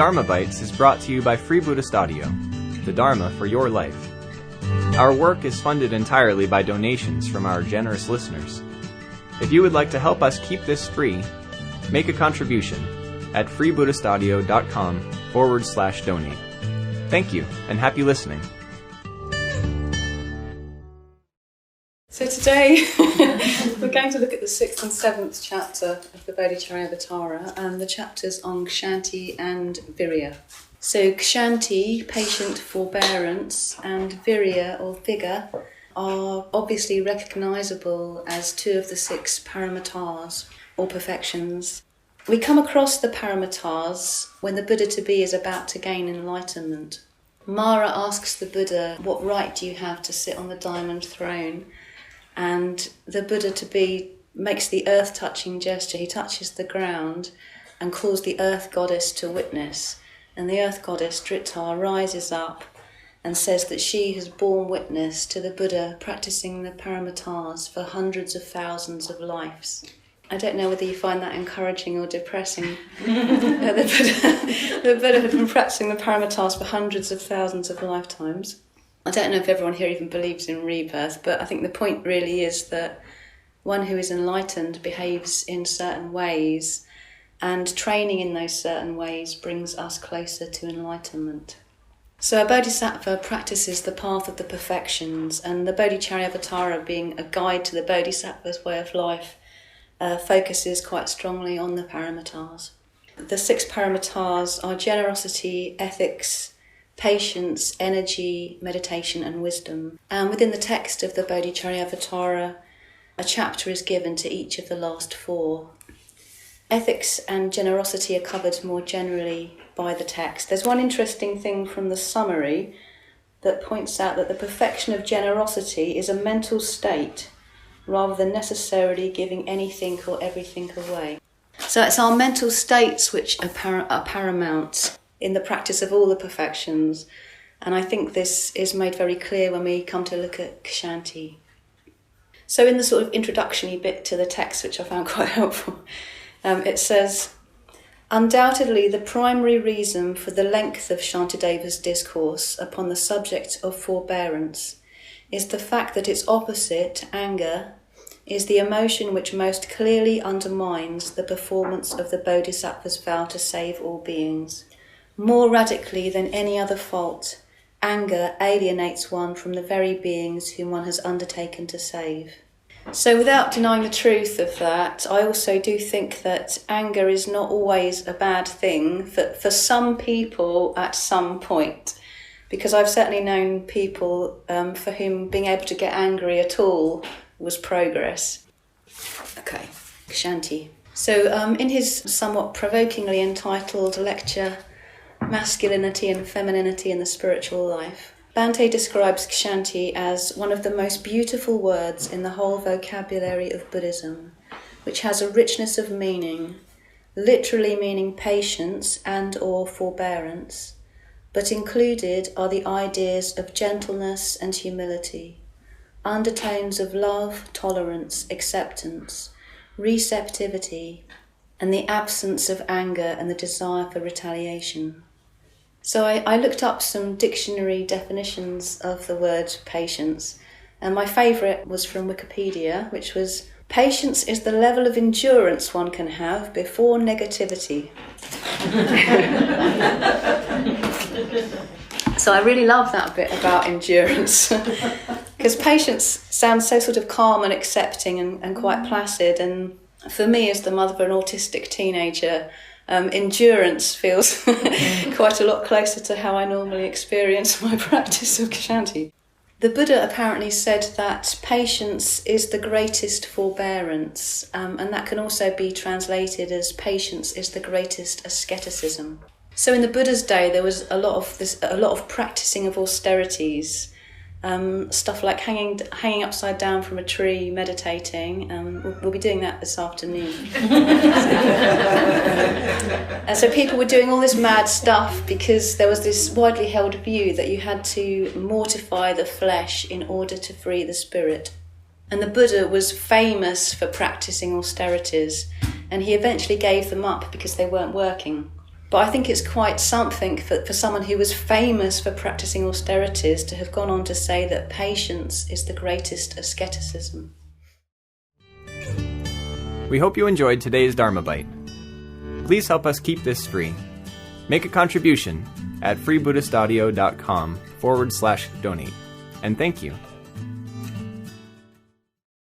Dharma Bites is brought to you by Free Buddhist Audio, the Dharma for your life. Our work is funded entirely by donations from our generous listeners. If you would like to help us keep this free, make a contribution at freebuddhistaudio.com/donate. Thank you, and happy listening. So today we're going to look at the 6th and 7th chapter of the Bodhicharyavatara, and the chapters on Kshanti and Virya. So Kshanti, patient forbearance, and Virya, or vigor, are obviously recognisable as two of the 6 paramitas, or perfections. We come across the paramitas when the Buddha-to-be is about to gain enlightenment. Mara asks the Buddha, "What right do you have to sit on the diamond throne?" And the Buddha-to-be makes the earth-touching gesture. He touches the ground and calls the earth goddess to witness. And the earth goddess, Drittar, rises up and says that she has borne witness to the Buddha practicing the paramitas for hundreds of thousands of lives. I don't know whether you find that encouraging or depressing. The Buddha had been practicing the paramitas for hundreds of thousands of lifetimes. I don't know if everyone here even believes in rebirth, but I think the point really is that one who is enlightened behaves in certain ways, and training in those certain ways brings us closer to enlightenment. So a bodhisattva practices the path of the perfections, and the Bodhicharyavatara, being a guide to the bodhisattva's way of life, focuses quite strongly on the paramitas. The 6 paramitas are generosity, ethics, patience, energy, meditation and wisdom. And within the text of the Bodhicharyavatara, a chapter is given to each of the last 4. Ethics and generosity are covered more generally by the text. There's one interesting thing from the summary that points out that the perfection of generosity is a mental state rather than necessarily giving anything or everything away. So it's our mental states which are paramount in the practice of all the perfections, and I think this is made very clear when we come to look at Kshanti. So in the sort of introductory bit to the text, which I found quite helpful, it says, "Undoubtedly the primary reason for the length of Shantideva's discourse upon the subject of forbearance is the fact that its opposite, anger, is the emotion which most clearly undermines the performance of the Bodhisattva's vow to save all beings. More radically than any other fault, anger alienates one from the very beings whom one has undertaken to save." So without denying the truth of that, I also do think that anger is not always a bad thing for some people at some point. Because I've certainly known people for whom being able to get angry at all was progress. Okay, Kshanti. So in his somewhat provokingly entitled lecture, Masculinity and Femininity in the Spiritual Life, Bhante describes Kshanti as one of the most beautiful words in the whole vocabulary of Buddhism, which has a richness of meaning, literally meaning patience and or forbearance, but included are the ideas of gentleness and humility, undertones of love, tolerance, acceptance, receptivity, and the absence of anger and the desire for retaliation. So I looked up some dictionary definitions of the word patience, and my favourite was from Wikipedia, which was, "Patience is the level of endurance one can have before negativity." So I really love that bit about endurance, because patience sounds so sort of calm and accepting and quite placid, and for me as the mother of an autistic teenager, endurance feels quite a lot closer to how I normally experience my practice of Kshanti. The Buddha apparently said that patience is the greatest forbearance, and that can also be translated as patience is the greatest asceticism. So in the Buddha's day, there was a lot of practicing of austerities, stuff like hanging upside down from a tree, meditating. We'll be doing that this afternoon. And so people were doing all this mad stuff because there was this widely held view that you had to mortify the flesh in order to free the spirit. And the Buddha was famous for practicing austerities, and he eventually gave them up because they weren't working. But I think it's quite something for someone who was famous for practicing austerities to have gone on to say that patience is the greatest asceticism. We hope you enjoyed today's Dharma Bite. Please help us keep this free. Make a contribution at freebuddhistaudio.com/donate. And thank you.